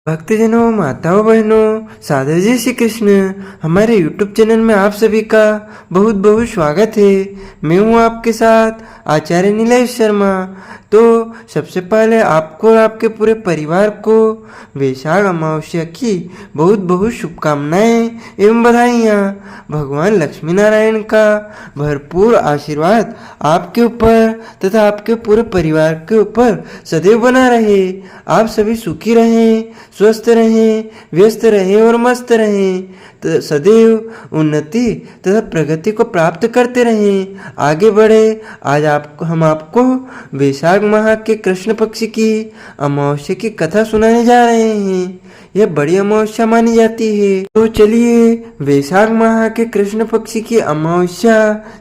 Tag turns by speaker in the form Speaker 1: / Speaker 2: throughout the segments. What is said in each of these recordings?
Speaker 1: भक्तजनों, माताओं, बहनों, सादर जय श्री कृष्ण। हमारे YouTube चैनल में आप सभी का बहुत बहुत स्वागत है। मैं हूं आपके साथ आचार्य नीलेश शर्मा। तो सबसे पहले आपको और आपके पूरे परिवार को वैशाख अमावस्या की बहुत बहुत शुभकामनाएं एवं बधाइयाँ। भगवान लक्ष्मी नारायण का भरपूर आशीर्वाद आपके ऊपर तथा आपके पूरे परिवार के ऊपर सदैव बना रहे। आप सभी सुखी रहें, स्वस्थ रहें, व्यस्त रहें और मस्त रहें, तो सदैव उन्नति तथा प्रगति को प्राप्त करते रहें, आगे बढ़े। आज हम आपको वैशाख माह के कृष्ण पक्ष की अमावस्या की कथा सुनाने जा रहे हैं। यह बड़ी अमावस्या मानी जाती है। तो चलिए, वैशाख माह के कृष्ण पक्ष की अमावस्या,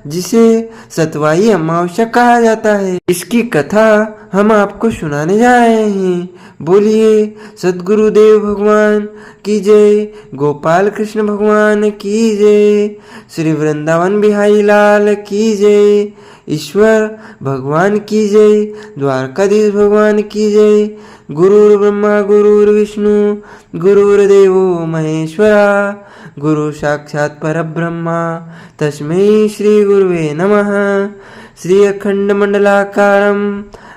Speaker 1: जिसे सतवाई अमावस्या कहा जाता है, इसकी कथा हम आपको सुनाने जा रहे हैं। बोलिए सद्गुरुदेव भगवान की जय, गोपाल कृष्ण भगवान की जय, श्री वृंदावन बिहारी लाल की जय, ईश्वर भगवान की जय, द्वारकाधीश भगवान की जय। गुरुर् ब्रह्मा गुरुर्विष्णु गुरुर्देवो महेश्वरा, गुरु साक्षात् परब्रह्मा तस्मै श्री गुरुवे नमः। श्री अखंड मंडलाकारं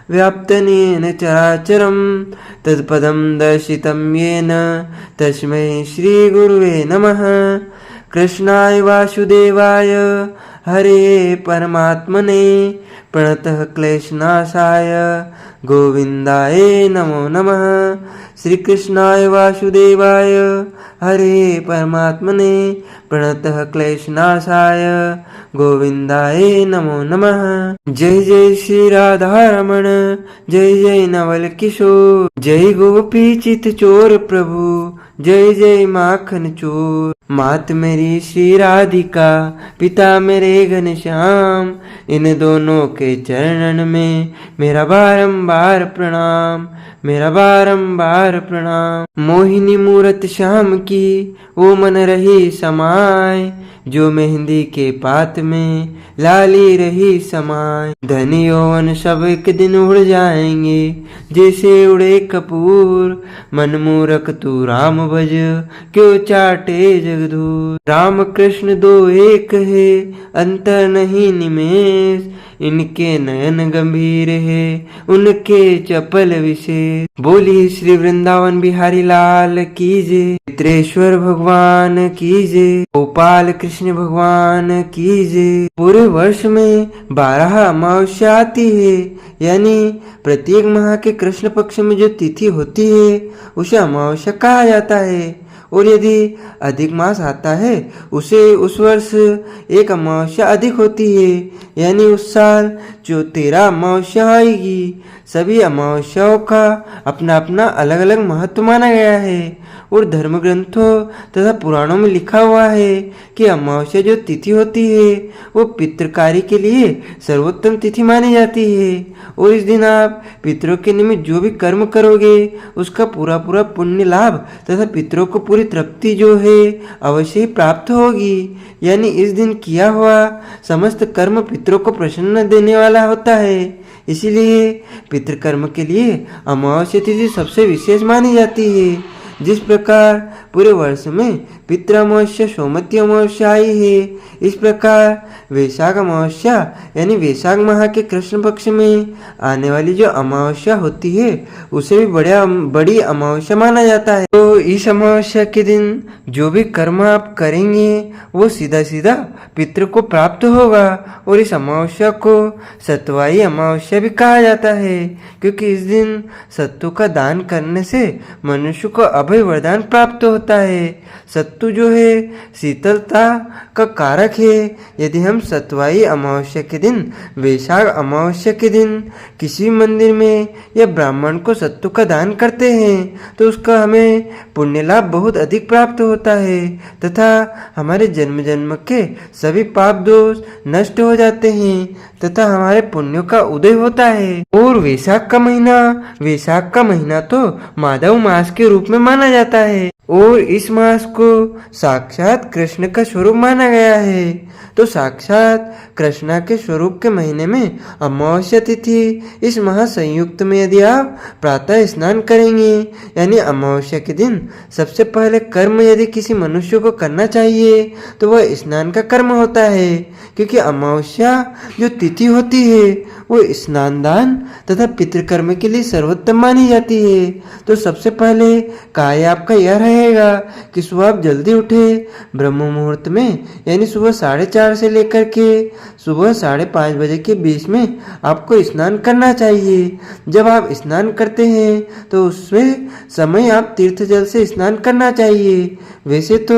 Speaker 1: व्याप्तनेन चराचरं तत्पदं दर्शितं येन तस्मै श्री गुरुवे नमः। कृष्णाय वासुदेवाय हरे परमात्मने प्रणतः क्लेशनाशाय गोविंदाय नमो नमः। श्री कृष्णाय वासुदेवाय हरे परमात्मने प्रणतः क्लेशनाशाय गोविंदाय नमो नमः। जय जय श्री राधारमण, जय जय नवल किशोर, जय गोपी चित चोर प्रभु, जय जय माखन चोर। मात मेरी श्री राधिका, पिता मेरे घनश्याम, इन दोनों के चरणन में मेरा बारंबार प्रणाम, मेरा बारंबार प्रणाम। मोहिनी मूरत श्याम की वो मन रही समाय, जो मेहंदी के पात में लाली रही समाय। धन यौवन सब एक दिन उड़ जाएंगे, जैसे उड़े कपूर, मन मूरख तू राम भज, क्यों चाटे जगदूर। राम कृष्ण दो एक है, अंतर नहीं निमेष, इनके नयन गंभीर है, उनके चपल विशेष। बोली श्री वृंदावन बिहारी लाल की जय, चित्रेश्वर भगवान की जय, गोपाल कृष्ण भगवान की जय। पूरे वर्ष में 12 अमावस्या आती है, यानी प्रत्येक माह के कृष्ण पक्ष में जो तिथि होती है उसे अमावस्या कहा जाता है। और यदि अधिक मास आता है उसे उस वर्ष एक अमावस्या अधिक होती है, यानी उस साल जो 13 अमावस्या आएगी। सभी अमावस्याओं का अपना अपना अलग अलग महत्व माना गया है, और धर्म ग्रंथों तथा पुराणों में लिखा हुआ है कि अमावस्या जो तिथि होती है वो पितृकारी के लिए सर्वोत्तम तिथि मानी जाती है, और इस दिन आप पितरों के निमित्त जो भी कर्म करोगे उसका पूरा पूरा पुण्य लाभ तथा पितरों को पूरी तृप्ति जो है अवश्य ही प्राप्त होगी। यानी इस दिन किया हुआ समस्त कर्म पितरों को प्रसन्न देने वाला होता है। इसीलिए पितृकर्म के लिए अमावस्या तिथि सबसे विशेष मानी जाती है। जिस प्रकार पूरे वर्ष में पितृ अमावस्या सोमवती अमावस्या आई है, इस प्रकार वैशाख अमावस्या यानी वैशाख माह के कृष्ण पक्ष में आने वाली जो अमावस्या होती है उसे भी बड़ी अमावस्या माना जाता है। तो इस अमावस्या के दिन जो भी कर्म आप करेंगे वो सीधा सीधा पितृ को प्राप्त होगा, और इस अमावस्या को सतवाई अमावस्या भी कहा जाता है, क्योंकि इस दिन सत्तू का दान करने से मनुष्य को अभय वरदान प्राप्त होता है। सत्तू जो है शीतलता का कारक है। यदि हम सतवाई अमावस्या के दिन, वैशाख अमावस्या के दिन किसी मंदिर में या ब्राह्मण को सत्तू का दान करते हैं तो उसका हमें पुण्य लाभ बहुत अधिक प्राप्त होता है, तथा हमारे जन्म जन्म के सभी पाप दोष नष्ट हो जाते हैं, तथा हमारे पुण्यों का उदय होता है। और वैशाख का महीना तो माधव मास के रूप में माना जाता है। और इस मास को साक्षात कृष्ण का स्वरूप माना गया है। तो साक्षात कृष्णा के स्वरूप के महीने में अमावस्या तिथि इस महासंयुक्त में यदि आप प्रातः स्नान करेंगे, यानी अमावस्या के दिन सबसे पहले कर्म यदि किसी मनुष्य को करना चाहिए तो वह स्नान का कर्म होता है, क्योंकि अमावस्या जो तिथि होती है वो स्नान दान तथा पितृकर्म के लिए सर्वोत्तम मानी जाती है। तो सबसे पहले कार्य आपका यह रहेगा कि सुबह आप जल्दी उठे, ब्रह्म मुहूर्त में, यानी सुबह 4:30 से लेकर के सुबह 5:30 बजे के बीच में आपको स्नान करना चाहिए। जब आप स्नान करते हैं तो उसमें समय आप तीर्थ जल से स्नान करना चाहिए। वैसे तो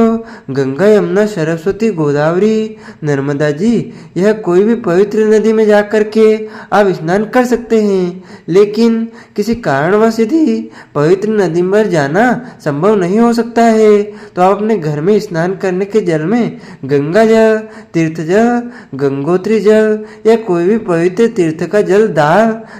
Speaker 1: गंगा, यमुना, सरस्वती, गोदावरी, नर्मदा जी, यह कोई भी पवित्र नदी में जाकर के आप स्नान कर सकते हैं, लेकिन किसी कारणवश यदि पवित्र नदी पर जाना संभव नहीं हो सकता है तो आप अपने घर में स्नान करने के जल में गंगा जल, तीर्थ जल, गंगोत्री जल या कोई भी पवित्र तीर्थ का जल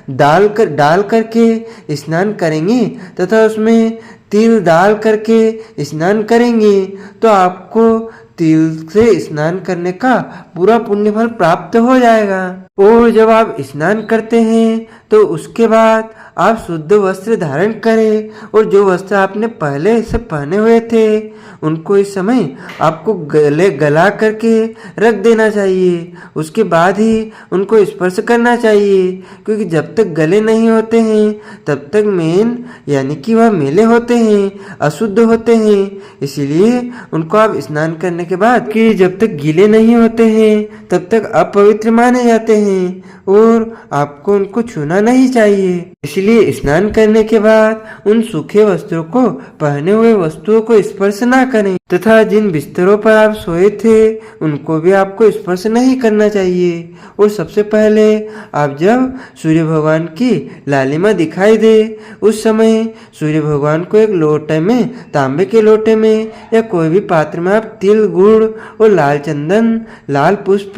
Speaker 1: डाल करके स्नान करेंगे तथा उसमें तिल डाल करके स्नान करेंगे तो आपको तिल से स्नान करने का पूरा पुण्य फल प्राप्त हो जाएगा। और जब आप स्नान करते हैं तो उसके बाद आप शुद्ध वस्त्र धारण करें, और जो वस्त्र आपने पहले से पहने हुए थे उनको इस समय आपको गला करके रख देना चाहिए। उसके बाद ही उनको स्पर्श करना चाहिए, क्योंकि जब तक गले नहीं होते हैं तब तक मेन यानी कि वह मेले होते हैं, अशुद्ध होते हैं। इसीलिए उनको आप स्नान करने के बाद कि जब तक गीले नहीं होते हैं तब तक अपवित्र माने जाते हैं और आपको उनको छूना नहीं चाहिए। इसलिए स्नान करने के बाद उन सूखे वस्त्रों को पहने हुए वस्तुओं को स्पर्श ना करें तथा जिन बिस्तरों पर आप सोए थे उनको भी आपको स्पर्श नहीं करना चाहिए। और सबसे पहले आप जब सूर्य भगवान की लालिमा दिखाई दे उस समय सूर्य भगवान को एक लोटे में, तांबे के लोटे में या कोई भी पात्र में आप तिल, गुड़ और लाल चंदन, लाल पुष्प,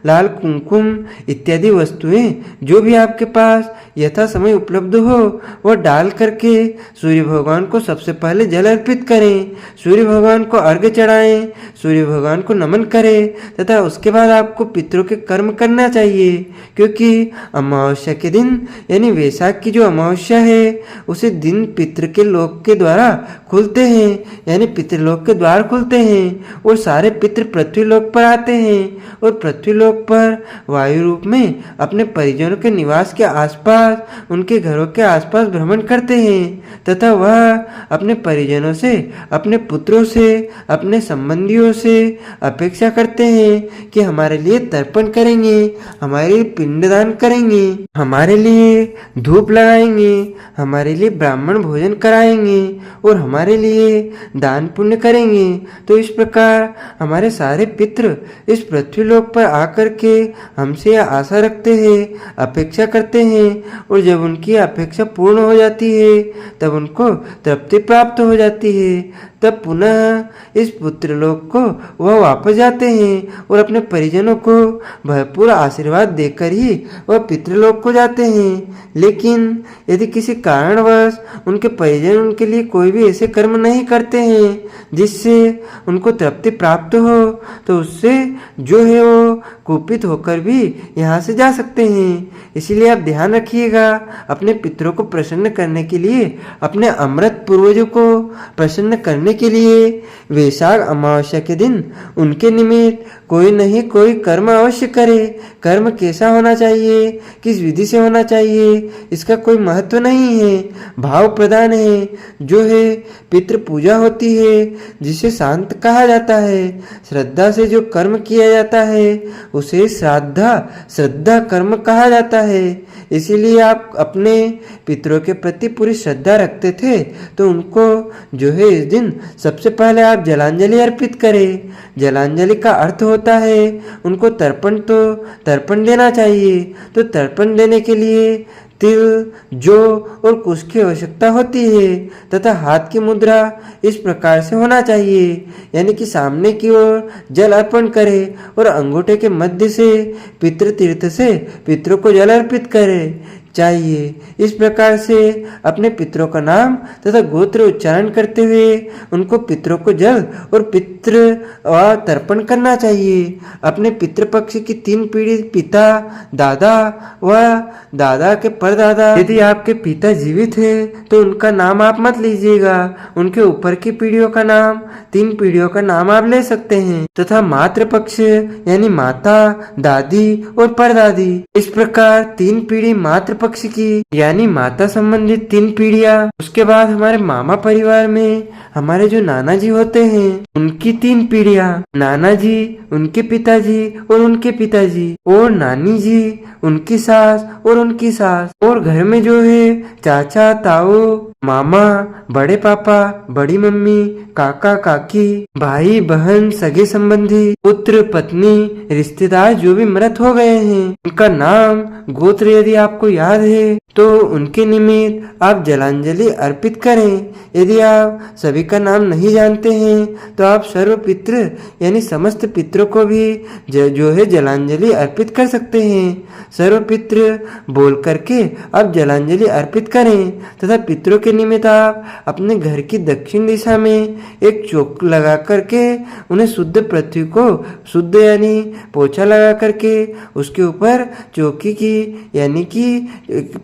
Speaker 1: लाल कुमकुम इत्यादि वस्तुएं जो भी आपके पास यथा समय उपलब्ध हो वह डाल करके सूर्य भगवान को सबसे पहले जल अर्पित करें, सूर्य भगवान को अर्घ्य चढ़ाएं, सूर्य भगवान को नमन करें तथा उसके बाद आपको पितरों के कर्म करना चाहिए, क्योंकि अमावस्या के दिन यानी वैशाख की जो अमावस्या है उसे दिन पितृ के लोक के द्वारा खुलते हैं, यानी पितृलोक के द्वार खुलते हैं और सारे पितृ पृथ्वीलोक पर आते हैं और पृथ्वीलोक पर वायु रूप में अपने परिजनों के निवास के आसपास, उनके घरों के आसपास भ्रमण करते हैं तथा वह अपने परिजनों से, अपने पुत्रों से, अपने संबंधियों से अपेक्षा करते हैं कि हमारे लिए तर्पण करेंगे, हमारे लिए पिंडदान करेंगे, हमारे लिए धूप लगाएंगे, हमारे लिए ब्राह्मण भोजन कराएंगे और हमारे लिए दान पुण्य करेंगे। तो इस प्रकार हमारे सारे पितृ इस पृथ्वीलोक पर आकर के हमसे आशा रखते हैं, अपेक्षा करते हैं, और जब उनकी अपेक्षा पूर्ण हो जाती है तब उनको तृप्ति प्राप्त हो जाती है। तब पुनः इस पुत्रलोक को वह वापस जाते हैं और अपने परिजनों को भरपूर आशीर्वाद देकर ही वह पितृलोक को जाते हैं। लेकिन यदि किसी कारणवश उनके परिजन उनके लिए कोई भी ऐसे कर्म नहीं करते हैं जिससे उनको तृप्ति प्राप्त हो तो उससे जो है वो कुपित होकर भी यहाँ से जा सकते हैं। इसीलिए आप ध्यान रखिएगा, अपने पितरों को प्रसन्न करने के लिए, अपने अमृत पूर्वजों को प्रसन्न करने के लिए वैशाख अमावस्या के दिन उनके निमित्त कोई नहीं कोई कर्म अवश्य करे। कर्म कैसा होना चाहिए, किस विधि से होना चाहिए, इसका कोई महत्व नहीं है, भाव प्रधान है। जो है पितृ पूजा होती है जिसे शांत कहा जाता है। श्रद्धा से जो कर्म किया जाता है उसे श्रद्धा कर्म कहा जाता है। इसीलिए आप अपने पितरों के प्रति पूरी श्रद्धा रखते थे तो उनको जो है इस दिन सबसे पहले आप जलांजलि अर्पित करें। जलांजलि का अर्थ होता है उनको तर्पण देना चाहिए। तो तर्पण देने के लिए तिल, जौ और कुश की आवश्यकता होती है तथा हाथ की मुद्रा इस प्रकार से होना चाहिए, यानी कि सामने की ओर जल अर्पण करे और अंगूठे के मध्य से पितृ तीर्थ से पितरों को जल अर्पित करे। चाहिए। इस प्रकार से अपने पितरों का नाम तथा गोत्र उच्चारण करते हुए उनको पितरों को जल और पितृ व तर्पण करना चाहिए। अपने पितृपक्ष की 3 पीढ़ी पिता, दादा व दादा के परदादा, यदि आपके पिता जीवित हैं तो उनका नाम आप मत लीजिएगा, उनके ऊपर की पीढ़ियों का नाम, 3 पीढ़ियों का नाम आप ले सकते हैं। तथा मातृपक्ष यानी माता, दादी और परदादी, इस प्रकार 3 पीढ़ी मातृपक्ष की यानी माता संबंधित 3 पीढ़ियां। उसके बाद हमारे मामा परिवार में हमारे जो नाना जी होते हैं उनकी 3 पीढ़ियां, नाना जी, उनके पिताजी और उनके पिताजी, और नानी जी, उनकी सास और उनकी सास, और घर में जो है चाचा, ताऊ, मामा, बड़े पापा, बड़ी मम्मी, काका, काकी, भाई, बहन, सगे संबंधी, पुत्र, पत्नी, रिश्तेदार जो भी मृत हो गए हैं उनका नाम, गोत्र यदि आपको याद है तो उनके निमित्त आप जलांजलि अर्पित करें। यदि आप सभी का नाम नहीं जानते हैं तो आप सर्व पितृ यानी समस्त पितरों को भी जो है जलांजलि अर्पित कर सकते हैं। सर्व पितृ बोल करके आप जलांजलि अर्पित करें तथा पितरों के निमित्त आप अपने घर की दक्षिण दिशा में एक चौक लगा करके उन्हें शुद्ध पृथ्वी को शुद्ध यानी पोछा लगा करके उसके ऊपर चौकी की यानी कि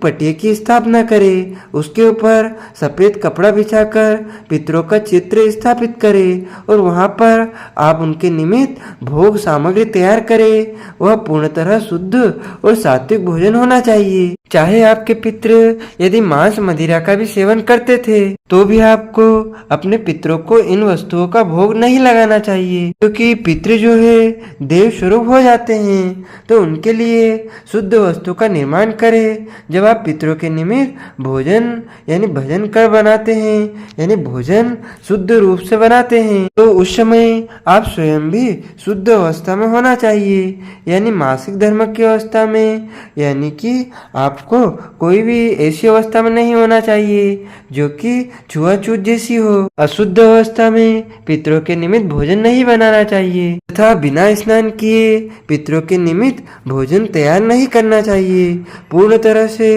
Speaker 1: पटिया की स्थापना करें। उसके ऊपर सफेद कपड़ा बिछाकर पितरों का चित्र स्थापित करें और वहां पर आप उनके निमित्त भोग सामग्री तैयार करें। वह पूर्ण तरह शुद्ध और सात्विक भोजन होना चाहिए। चाहे आपके पितृ यदि मांस मदिरा का भी सेवन करते थे तो भी आपको अपने पितरों को इन वस्तुओं का भोग नहीं लगाना चाहिए, क्योंकि पितृ जो है देव स्वरूप हो जाते हैं। तो उनके लिए शुद्ध वस्तु का निर्माण करें। जब आप पितरों के निमित्त भोजन यानी भजन कर बनाते हैं यानी भोजन शुद्ध रूप से बनाते हैं तो उस समय आप स्वयं भी शुद्ध अवस्था में होना चाहिए, यानी मासिक धर्म की अवस्था में, यानी कि आपको कोई भी ऐसी अवस्था में नहीं होना चाहिए जो कि छुआछूत जैसी हो। अशुद्ध अवस्था में पितरों के निमित्त भोजन नहीं बनाना चाहिए तथा बिना स्नान किए पितरों के निमित्त भोजन तैयार नहीं करना चाहिए। पूर्ण तरह से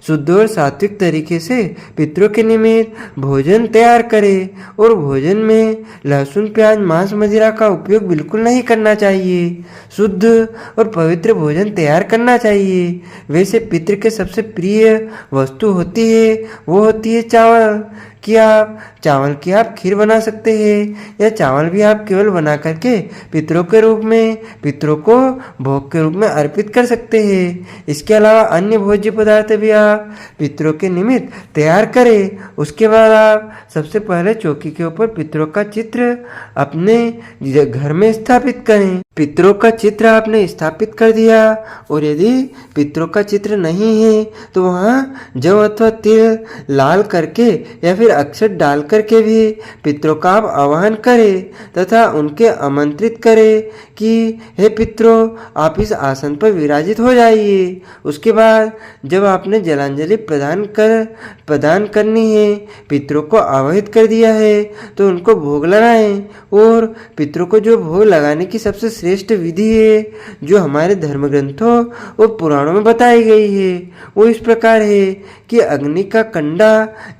Speaker 1: शुद्ध और सात्विक तरीके से पितरों के निमित्त भोजन तैयार करें और भोजन में लहसुन, प्याज, मांस, मदिरा का उपयोग बिल्कुल नहीं करना चाहिए। शुद्ध और पवित्र भोजन तैयार करना चाहिए। वैसे पितृ के सबसे प्रिय वस्तु होती है वो होती है चावल। कि आप चावल की आप खीर बना सकते हैं या चावल भी आप केवल बना करके पितरों के रूप में पितरों को भोग के रूप में अर्पित कर सकते हैं। इसके अलावा अन्य भोज्य पदार्थ भी आप पितरों के निमित्त तैयार करें। उसके बाद आप सबसे पहले चौकी के ऊपर पितरों का चित्र अपने घर में स्थापित करें। पितरों का चित्र आपने स्थापित कर दिया और यदि पितरों का चित्र नहीं है तो वहाँ जव अथवा तिल लाल करके या फिर अक्षर डाल करके भी पितरों का आप आवाहन करें तथा उनके आमंत्रित करें कि हे पितरों आप इस आसन पर विराजित हो जाइए। उसके बाद जब आपने जलांजलि प्रदान करनी है, पितरों को आवाहित कर दिया है तो उनको भोग लगाएं। और पितरों को जो भोग लगाने की सबसे श्रेष्ठ विधि है जो हमारे धर्म ग्रंथों और पुराणों में बताई गई है वो इस प्रकार है कि अग्नि का कंडा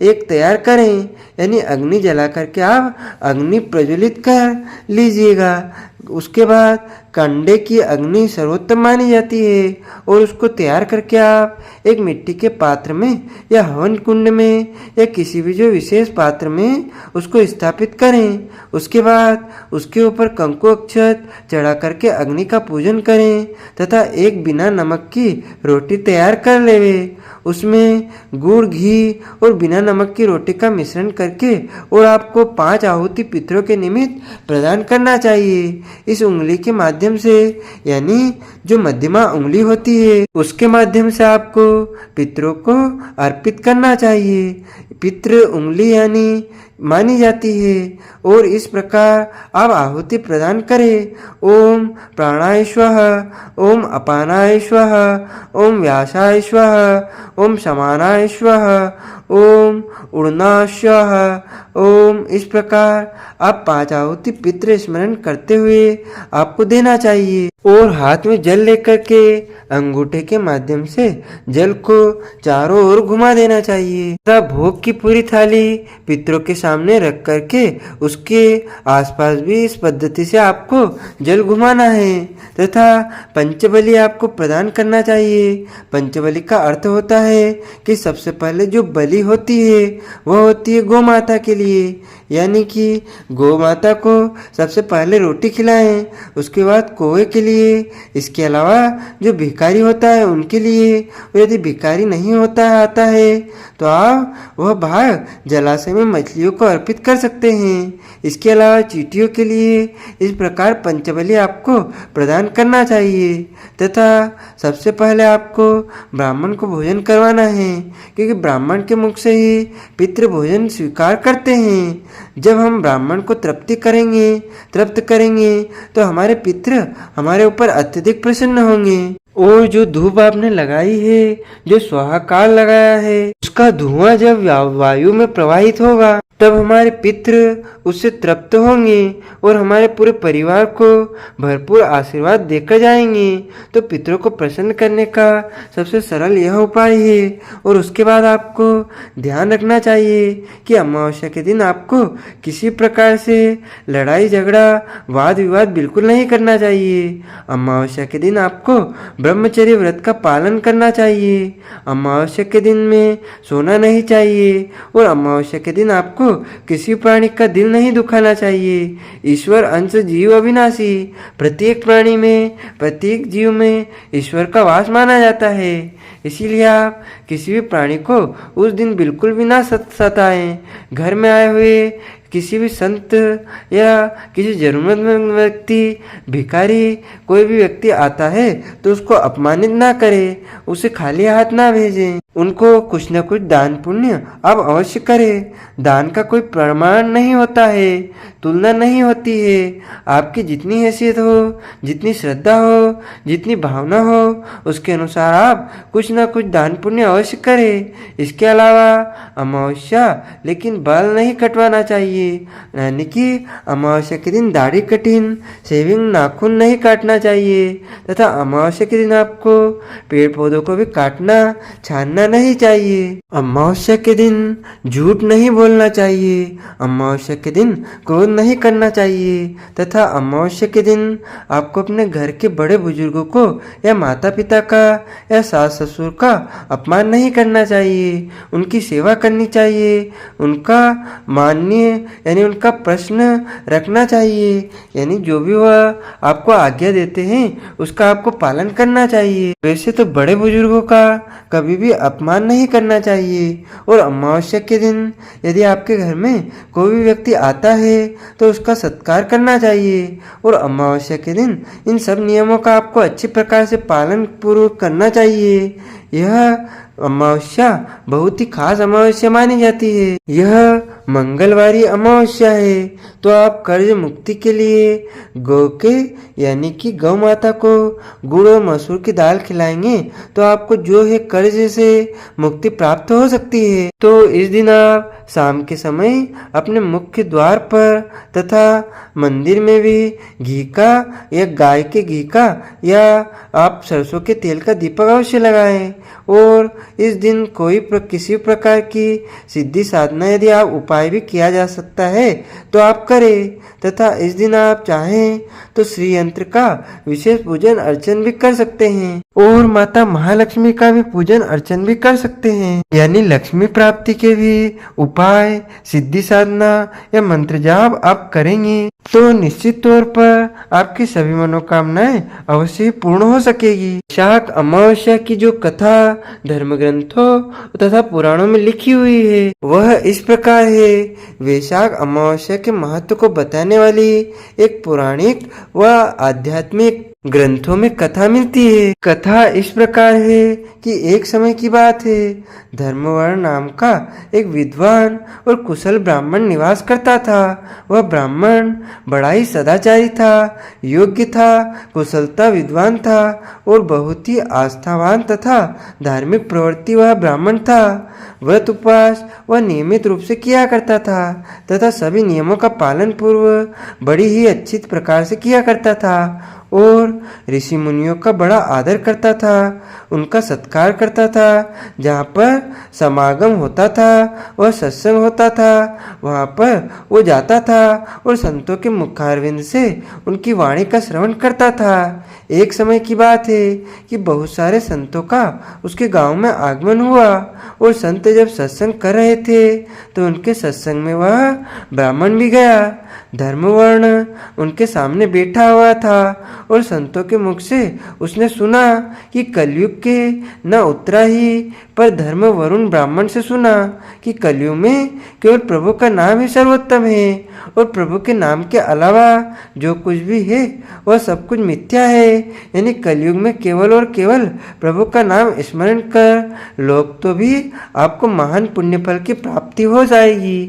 Speaker 1: एक तैयार करें, यानी अग्नि जला करके आप अग्नि प्रज्वलित कर लीजिएगा। उसके बाद कंडे की अग्नि सर्वोत्तम मानी जाती है और उसको तैयार करके आप एक मिट्टी के पात्र में या हवन कुंड में या किसी भी जो विशेष पात्र में उसको स्थापित करें। उसके बाद उसके ऊपर कंकु अक्षत चढ़ा करके अग्नि का पूजन करें तथा एक बिना नमक की रोटी तैयार कर लेवे। उसमें गुड़, घी और बिना नमक की रोटी का मिश्रण करके और आपको 5 आहुति पितरों के निमित्त प्रदान करना चाहिए। इस उंगली के माध्यम से यानी जो मध्यमा उंगली होती है उसके माध्यम से आपको पितरों को अर्पित करना चाहिए। पितृ उंगली यानी मानी जाती है और इस प्रकार आप आहुति प्रदान करें। ओम प्राणाय स्वः, ओम अपानाय स्वः, ओम व्यासाय स्वः, ओम समानाय स्वः, ओम उड़नाय स्वः, ओम। इस प्रकार आप 5 आहुति पितृ स्मरण करते हुए आपको देना चाहिए और हाथ में जल लेकर के अंगूठे के माध्यम से जल को चारों ओर घुमा देना चाहिए तथा भोग की पूरी थाली पितरों के सामने रख करके उसके आसपास भी इस पद्धति से आपको जल घुमाना है तथा पंचबली आपको प्रदान करना चाहिए। पंचबली का अर्थ होता है कि सबसे पहले जो बलि होती है वह होती है गौ माता के लिए, यानी कि गौ माता को सबसे पहले रोटी खिलाएं, उसके बाद कौवे के लिए, इसके अलावा जो भिखारी होता है उनके लिए, और यदि भिखारी नहीं होता है आता है तो आप वह भाग जलाशय में मछलियों को अर्पित कर सकते हैं। इसके अलावा चींटियों के लिए इस प्रकार पंचबली आपको प्रदान करना चाहिए तथा सबसे पहले आपको ब्राह्मण को भोजन करवाना है, क्योंकि ब्राह्मण के मुख से ही पितृ भोजन स्वीकार करते हैं। जब हम ब्राह्मण को तृप्त करेंगे तो हमारे पितृ हमारे ऊपर अत्यधिक प्रसन्न होंगे और जो धूप आपने लगाई है, जो स्वाहाकार लगाया है, उसका धुआं जब वायु में प्रवाहित होगा तब हमारे पितृ उससे तृप्त होंगे और हमारे पूरे परिवार को भरपूर आशीर्वाद देकर जाएंगे। तो पितरों को प्रसन्न करने का सबसे सरल यह उपाय है। और उसके बाद आपको ध्यान रखना चाहिए कि अमावस्या के दिन आपको किसी प्रकार से लड़ाई झगड़ा वाद विवाद बिल्कुल नहीं करना चाहिए। अमावस्या के दिन आपको ब्रह्मचर्य व्रत का पालन करना चाहिए। अमावस्या के दिन में सोना नहीं चाहिए और अमावस्या के दिन आपको किसी प्राणी का दिल नहीं दुखाना चाहिए। ईश्वर अंश जीव अविनाशी, प्रत्येक प्राणी में प्रत्येक जीव में ईश्वर का वास माना जाता है। इसीलिए आप किसी भी प्राणी को उस दिन बिल्कुल भी ना सताएं। घर में आए हुए किसी भी संत या किसी जरूरतमंद व्यक्ति, भिखारी, कोई भी व्यक्ति आता है तो उसको अपमानित ना करें, उसे खाली हाथ ना भेजें, उनको कुछ न कुछ दान पुण्य आप अवश्य करें। दान का कोई प्रमाण नहीं होता है, तुलना नहीं होती है। आपकी जितनी हैसियत हो, जितनी श्रद्धा हो, जितनी भावना हो, उसके अनुसार आप कुछ न कुछ दान पुण्य अवश्य करें। इसके अलावा अमावस्या लेकिन बाल नहीं कटवाना चाहिए, यानी कि अमावस्या के दिन दाढ़ी कटिंग, शेविंग, नाखून नहीं काटना चाहिए तथा अमावस्या के दिन आपको पेड़ पौधों को भी काटना छानना नहीं चाहिए। अमावस्या के दिन झूठ नहीं बोलना चाहिए। अमावस्या के दिन क्रोध नहीं करना चाहिए तथा अमावस्या के दिन आपको अपने घर के बड़े बुजुर्गों को या माता पिता का या सास ससुर का अपमान नहीं करना चाहिए। उनकी सेवा करनी चाहिए, उनका माननीय यानी उनका प्रश्न रखना चाहिए, यानी जो भी वह आपको आज्ञा देते हैं उसका आपको पालन करना चाहिए। वैसे तो बड़े बुजुर्गों का कभी भी अपमान नहीं करना चाहिए। और अमावस्या के दिन यदि आपके घर में कोई भी व्यक्ति आता है तो उसका सत्कार करना चाहिए। और अमावस्या के दिन इन सब नियमों का आपको अच्छी प्रकार से पालन पूर्वक करना चाहिए। यह अमावस्या बहुत ही खास अमावस्या मानी जाती है। यह मंगलवारी अमावस्या है। तो आप कर्ज मुक्ति के लिए गौ के यानी कि गौ माता को गुड़ और मसूर की दाल खिलाएंगे तो आपको जो है कर्ज से मुक्ति प्राप्त हो सकती है। तो इस दिन आप शाम के समय अपने मुख्य द्वार पर तथा मंदिर में भी घी का या गाय के घी का या आप सरसों के तेल का दीपक अवश्य लगाएं। और इस दिन किसी प्रकार की सिद्धि साधना यदि आप उपाय भी किया जा सकता है तो आप करें तथा इस दिन आप चाहें तो श्री यंत्र का विशेष पूजन अर्चन भी कर सकते हैं और माता महालक्ष्मी का भी पूजन अर्चन भी कर सकते हैं। यानी लक्ष्मी प्राप्ति के भी उपाय, सिद्धि साधना या मंत्र जाप आप करेंगे तो निश्चित तौर पर आपकी सभी मनोकामनाएं अवश्य ही पूर्ण हो सकेगी। वैशाख अमावस्या की जो कथा धर्म ग्रंथों तथा पुराणों में लिखी हुई है वह इस प्रकार है। वैशाख अमावस्या के महत्व को बताने वाली एक पौराणिक व आध्यात्मिक ग्रंथों में कथा मिलती है। कथा इस प्रकार है कि एक समय की बात है, धर्मवर्ण नाम का एक विद्वान और कुशल ब्राह्मण निवास करता था। वह ब्राह्मण बड़ा ही सदाचारी था, योग्य था, कुशलता विद्वान था और बहुत ही आस्थावान तथा धार्मिक प्रवृत्ति वह ब्राह्मण था। व्रत उपवास वह नियमित रूप से किया करता था तथा सभी नियमों का पालन पूर्व बड़ी ही अच्छी प्रकार से किया करता था और ऋषि मुनियों का बड़ा आदर करता था, उनका सत्कार करता था। जहाँ पर समागम होता था, वह सत्संग होता था, वहाँ पर वो जाता था और संतों के मुखारविंद से उनकी वाणी का श्रवण करता था। एक समय की बात है कि बहुत सारे संतों का उसके गांव में आगमन हुआ और संत जब सत्संग कर रहे थे तो उनके सत्संग में वह ब्राह्मण भी गया। धर्मवर्ण उनके सामने बैठा हुआ था और संतों के मुख से उसने सुना कि कलयुग के न उत्तरा ही पर धर्म वरुण ब्राह्मण से सुना कि कलयुग में केवल प्रभु का नाम ही सर्वोत्तम है और प्रभु के नाम के अलावा जो कुछ भी है वह सब कुछ मिथ्या है। यानी कलयुग में केवल और केवल प्रभु का नाम स्मरण कर लोग तो भी आपको महान पुण्य फल की प्राप्ति हो जाएगी,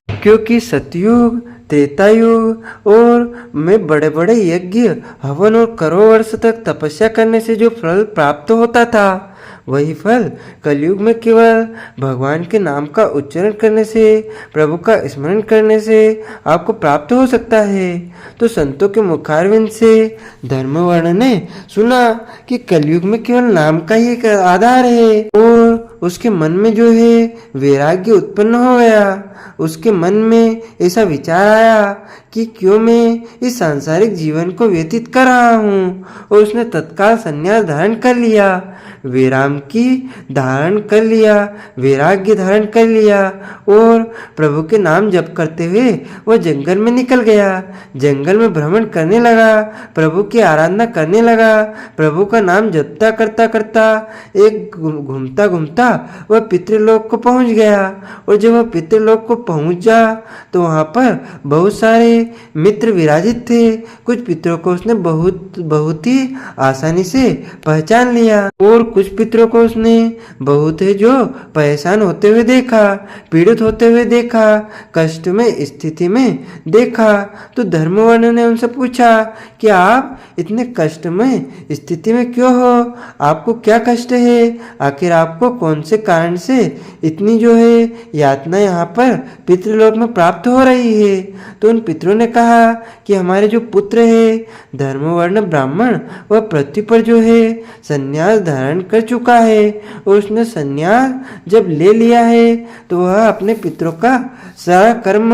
Speaker 1: क्योंकि सतयुग त्रेता युग और में बड़े बड़े यज्ञ हवन और करोड़ वर्ष तक तपस्या करने से जो फल प्राप्त होता था वही फल कलयुग में केवल भगवान के नाम का उच्चारण करने से, प्रभु का स्मरण करने से आपको प्राप्त हो सकता है। तो संतों के मुखारविंद से धर्मवर्ण ने सुना कि कलयुग में केवल नाम का ही एक आधार है और उसके मन में जो है वैराग्य उत्पन्न हो गया। उसके मन में ऐसा विचार आया कि क्यों मैं इस सांसारिक जीवन को व्यतीत कर रहा हूँ और उसने तत्काल संन्यास धारण कर लिया, विराम की धारण कर लिया, वैराग्य धारण कर लिया और प्रभु के नाम जप करते हुए वह जंगल में निकल गया। जंगल में भ्रमण करने लगा, प्रभु की आराधना करने लगा। प्रभु का नाम जपता करता करता एक घूमता घूमता वह पितृलोक को पहुंच गया और जब वह पितृलोक को पहुंचा तो वहां पर बहुत सारे मित्र विराजित थे। कुछ पितरों को उसने बहुत ही आसानी से पहचान लिया और कुछ पितरों को उसने बहुत ही जो परेशान होते हुए देखा, पीड़ित होते हुए देखा, कष्ट में स्थिति में देखा। तो धर्मवर्ण ने उनसे पूछा कि आप इतने कष्ट में स्थिति में क्यों हो, आपको क्या कष्ट है, आखिर आपको कौन से कारण से इतनी जो है यातना यहाँ पर पितृलोक में प्राप्त हो रही है। तो उन पितरों ने कहा कि हमारे जो पुत्र है धर्मवर्ण ब्राह्मण वह पृथ्वी पर जो है संन्यास धारण कर चुका है और उसने संन्यास जब ले लिया है तो वह अपने पितरों का सारा कर्म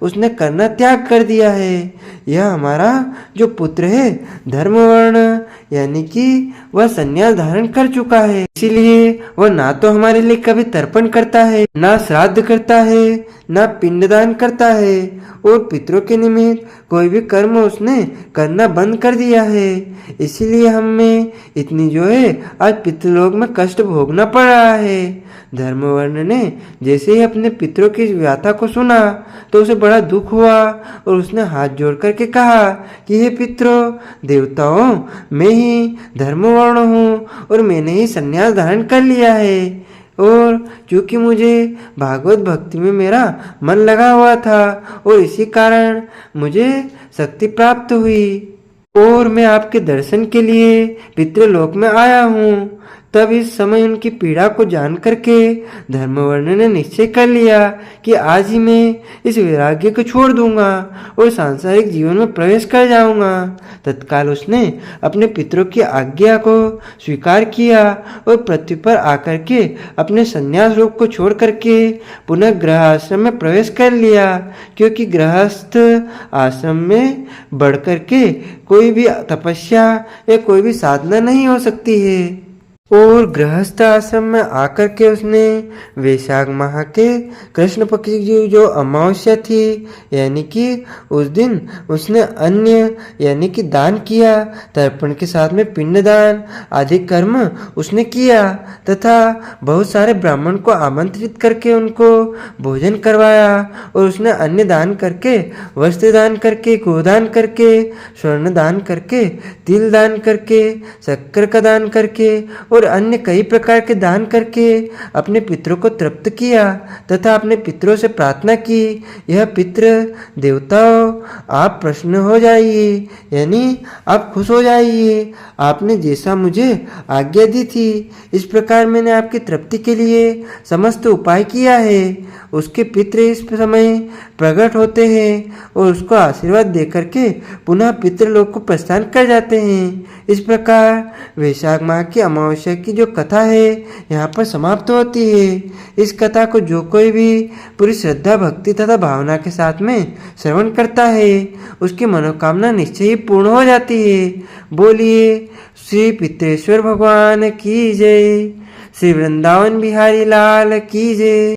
Speaker 1: उसने करना त्याग कर दिया है। यह हमारा जो पुत्र है धर्मवर्ण यानी कि वह संन्यास धारण कर चुका है, इसीलिए वह ना तो हमारे लिए कभी तर्पण करता है, ना श्राद्ध करता है, ना पिंडदान करता है और पितरों के निमित्त कोई भी कर्म उसने करना बंद कर दिया है। इसीलिए हमें इतनी जो है आज पितृलोक में कष्ट भोगना पड़ रहा है। धर्मवर्ण ने जैसे ही अपने पितरों की व्याथा को सुना तो उसे बड़ा दुख हुआ और उसने हाथ जोड़ करके कहा कि हे पितरों, देवताओं, मैं ही धर्मवर्ण हूँ और मैंने ही संन्यास धारण कर लिया है और चूंकि मुझे भागवत भक्ति में मेरा मन लगा हुआ था और इसी कारण मुझे शक्ति प्राप्त हुई और मैं आपके दर्शन के लिए पितृलोक में आया हूँ। तब इस समय उनकी पीड़ा को जान करके धर्मवर्ण ने निश्चय कर लिया कि आज ही मैं इस वैराग्य को छोड़ दूंगा और सांसारिक जीवन में प्रवेश कर जाऊंगा। तत्काल उसने अपने पितरों की आज्ञा को स्वीकार किया और पृथ्वी पर आकर के अपने संन्यास रूप को छोड़ करके पुनः गृह आश्रम में प्रवेश कर लिया, क्योंकि गृहस्थ आश्रम में बढ़ करके कोई भी तपस्या या कोई भी साधना नहीं हो सकती है। और गृहस्थ आश्रम में आकर के उसने वैशाख माह के कृष्ण पक्ष की जो अमावस्या थी, यानी कि उस दिन उसने अन्य यानी कि दान किया, तर्पण के साथ में पिंडदान आदि कर्म उसने किया तथा बहुत सारे ब्राह्मण को आमंत्रित करके उनको भोजन करवाया। और उसने अन्य दान करके, वस्त्र दान करके, गोदान करके, स्वर्ण दान करके, तिल दान करके, शक्कर का दान करके और अन्य कई प्रकार के दान करके अपने पितरों को तृप्त किया तथा अपने पितरों से प्रार्थना की, यह पितृ देवताओं आप प्रसन्न हो जाइए, यानी आप खुश हो जाइए। आपने जैसा मुझे आज्ञा दी थी इस प्रकार मैंने आपकी तृप्ति के लिए समस्त उपाय किया है। उसके पितृ इस समय प्रकट होते हैं और उसको आशीर्वाद देकर के पुनः पितृलोक को प्रस्थान कर जाते हैं। इस प्रकार वैशाख माह की अमावस्या की जो कथा है यहाँ पर समाप्त होती है। इस कथा को जो कोई भी पूरी श्रद्धा भक्ति तथा भावना के साथ में श्रवण करता है उसकी मनोकामना निश्चय ही पूर्ण हो जाती है। बोलिए श्री पितृेश्वर भगवान की जय। श्री वृंदावन बिहारी लाल की जय।